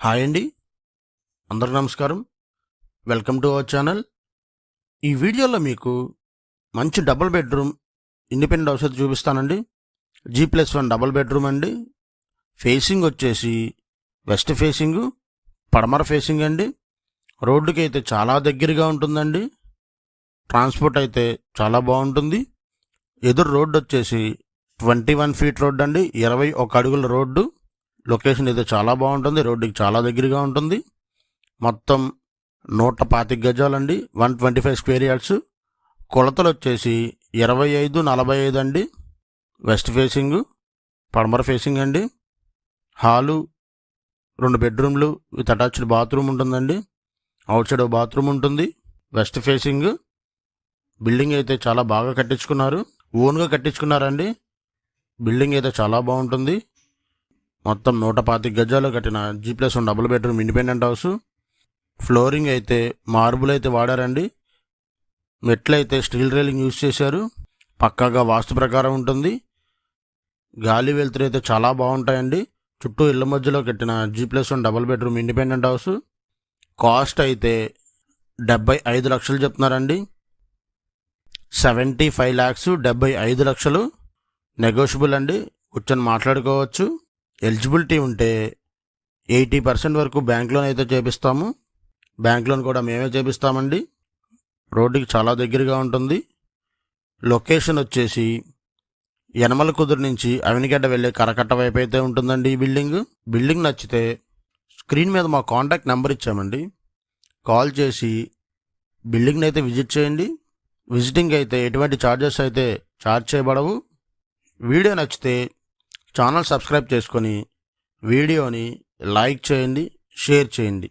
Hi అండి, అందరికీ నమస్కారం. Welcome to our channel. ఈ వీడియోలో మీకు మంచి డబుల్ బెడ్రూమ్ ఇండిపెండెంట్ హౌస్ అయితే చూపిస్తానండి. G+1 డబుల్ బెడ్రూమ్ అండి. ఫేసింగ్ వచ్చేసి వెస్ట్ ఫేసింగ్, పడమర ఫేసింగ్ అండి. రోడ్డుకి అయితే చాలా దగ్గరగా ఉంటుందండి. ట్రాన్స్పోర్ట్ అయితే చాలా బాగుంటుంది. ఎదురు రోడ్డు వచ్చేసి 21 ఫీట్ రోడ్డు అండి, 21 అడుగుల రోడ్డు. లొకేషన్ అయితే చాలా బాగుంటుంది, రోడ్డుకి చాలా దగ్గరగా ఉంటుంది. మొత్తం 125 గజాలండి, 125 స్క్వేర్ యార్డ్స్. కొలతలు వచ్చేసి 25-45 అండి. వెస్ట్ ఫేసింగ్, పడమర ఫేసింగ్ అండి. హాలు 2 బెడ్రూమ్లు విత్ అటాచ్డ్ బాత్రూమ్ ఉంటుందండి. అవుట్ సైడ్ బాత్రూమ్ ఉంటుంది. West facing. బిల్డింగ్ అయితే చాలా బాగా కట్టించుకున్నారు, ఓన్గా కట్టించుకున్నారండి. బిల్డింగ్ అయితే చాలా బాగుంటుంది. మొత్తం 125 గజాలు కట్టిన G+1 double bedroom independent house. Flooring అయితే మార్బుల్ అయితే వాడారండి. మెట్లు అయితే స్టీల్ రైలింగ్ యూజ్ చేశారు. పక్కాగా వాస్తు ప్రకారం ఉంటుంది. గాలి వెలుతురు అయితే చాలా బాగుంటాయండి. చుట్టూ ఇళ్ల మధ్యలో కట్టిన G+1 double bedroom independent house. Cost అయితే 75 లక్షలు చెప్తున్నారండి. 75 lakhs, 75 లక్షలు. నెగోషియబుల్ అండి, కూర్చొని మాట్లాడుకోవచ్చు. ఎలిజిబిలిటీ ఉంటే 80% వరకు బ్యాంక్ లోన్ అయితే చేపిస్తాము. బ్యాంక్ లోన్ కూడా మేమే చేపిస్తామండి. రోడ్డుకి చాలా దగ్గరగా ఉంటుంది. లొకేషన్ వచ్చేసి యనమల కుదురు నుంచి అవినిగడ్డ వెళ్ళే కరకట్ట వైపు అయితే ఉంటుందండి ఈ బిల్డింగ్ నచ్చితే స్క్రీన్ మీద మా కాంటాక్ట్ నెంబర్ ఇచ్చామండి. కాల్ చేసి బిల్డింగ్ని అయితే విజిట్ చేయండి. విజిటింగ్ అయితే ఎటువంటి ఛార్జెస్ అయితే ఛార్జ్ చేయబడవు. వీడియో నచ్చితే ఛానల్ సబ్స్క్రైబ్ చేసుకొని వీడియోని లైక్ చేయండి, షేర్ చేయండి.